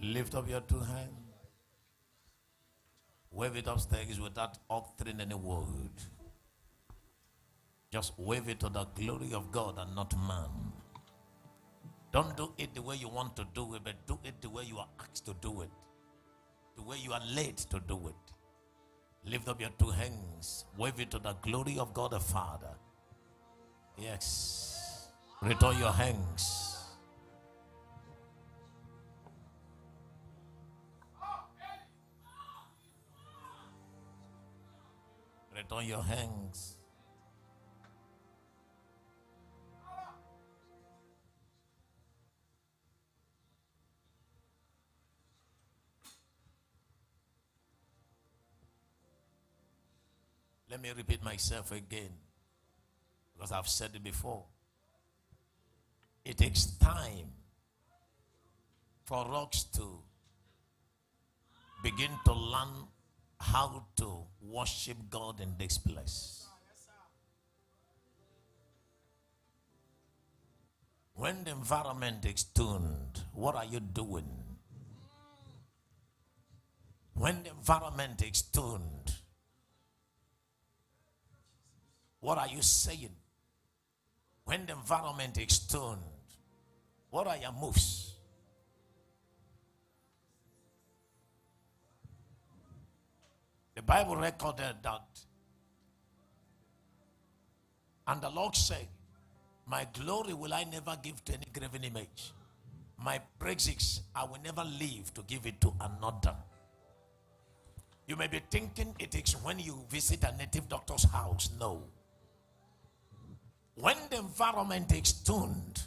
Lift up your two hands. Wave it upstairs without uttering any word. Just wave it to the glory of God and not man. Don't do it the way you want to do it, but do it the way you are asked to do it. The way you are led to do it. Lift up your two hands. Wave it to the glory of God the Father. Yes. Return your hands. Return your hands. Let me repeat myself again, because I've said it before. It takes time for us to begin to learn how to worship God in this place. When the environment is tuned, what are you doing? When the environment is tuned, what are you saying? When the environment is tuned, what are your moves? The Bible recorded that, and the Lord said, my glory will I never give to any graven image. My praises I will never leave to give it to another. You may be thinking it is when you visit a native doctor's house. No. When the environment is tuned,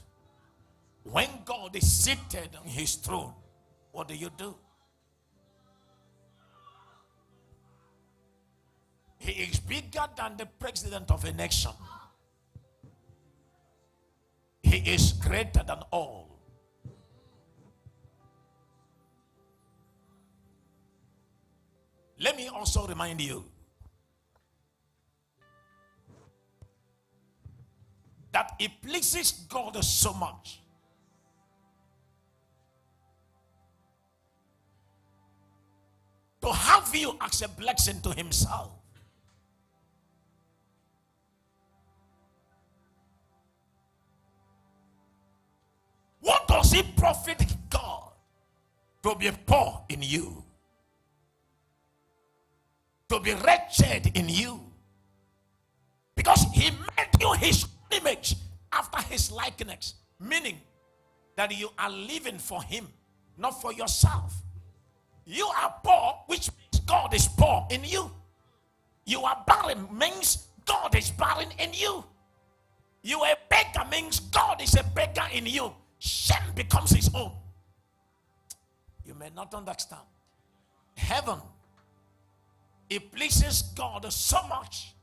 when God is seated on his throne, what do? He is bigger than the president of a nation. He is greater than all. Let me also remind you that it pleases God so much to have you as a blessing to himself. What does it profit God to be poor in you? To be wretched in you? Because he made you his image after his likeness. Meaning that you are living for him, not for yourself. You are poor, which means God is poor in you. You are barren, means God is barren in you. You are a beggar, means God is a beggar in you. Shame becomes his own. You may not understand. Heaven, it pleases God so much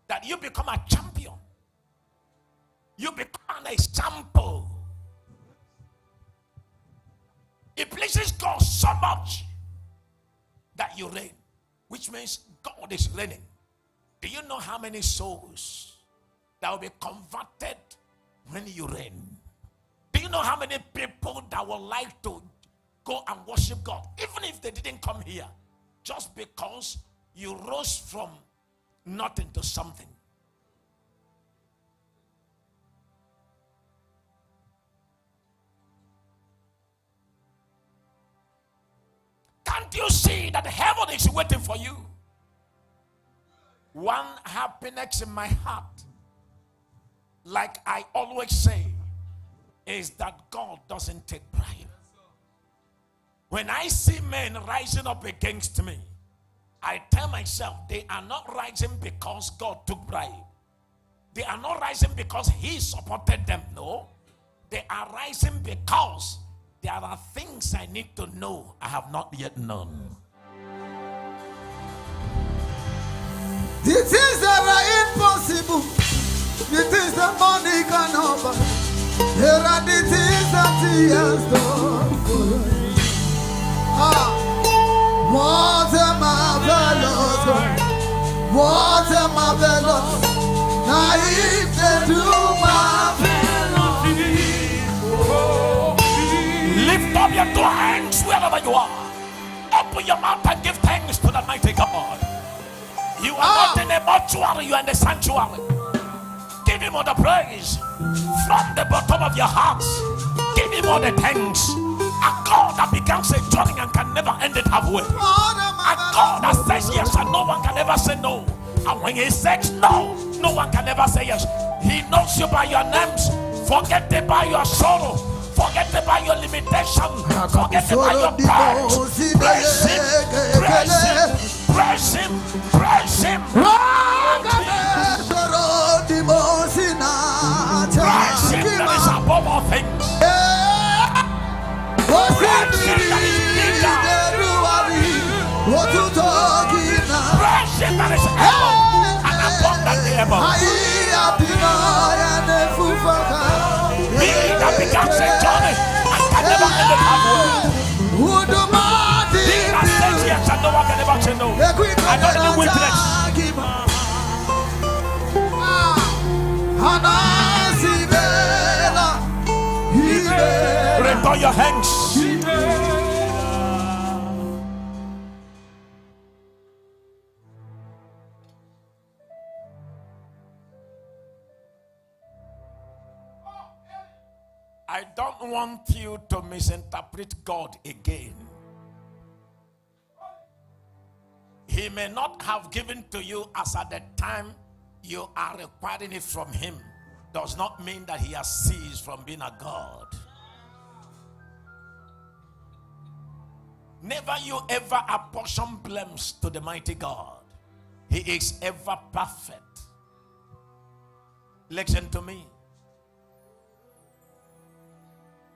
that you become a champion. You become an example. It pleases God so much that you reign, which means God is reigning. Do you know how many souls that will be converted when you reign? Do you know how many people that would like to go and worship God, even if they didn't come here, just because you rose from nothing to something? Can't you see that heaven is waiting for you? One happiness in my heart, like I always say, is that God doesn't take bribe. When I see men rising up against me, I tell myself they are not rising because God took bribe. They are not rising because he supported them. No. They are rising because there are things I need to know I have not yet known. The things that are impossible, the things that money cannot buy, here are the things that he has done for us. What a marvelous God, what a marvelous. Now if they do marvelous, lift up your two hands wherever you are. Open your mouth and give thanks to the mighty God. You are not in a mortuary, you are in the sanctuary. Give him all the praise from the bottom of your hearts. Give him all the thanks. A God that begins a journey and can never end it halfway. A God that says yes and no one can ever say no. And when he says no, no one can ever say yes. He knows you by your names. Forget it by your sorrow. Forget about your limitation. Forget about your pride. Praise him. Praise him. Praise him. Praise him. Praise him that is above all things. Praise him that is bigger. Praise him that is above and abundantly above. He that becomes a journey and can never end it halfway. He that says yes and no one can ever say no. I don't need witness. Return your hands. I don't want you to misinterpret God again. He may not have given to you as at the time you are requiring it from him. Does not mean that he has ceased from being a God. Never you ever apportion blames to the mighty God. He is ever perfect. Listen to me.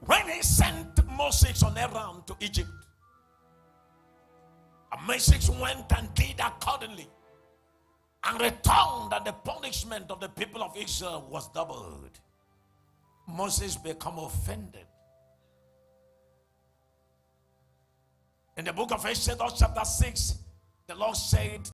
When he sent Moses on errand to Egypt, and Moses went and did accordingly and returned, and the punishment of the people of Israel was doubled. Moses became offended. In the book of Exodus chapter 6, the Lord said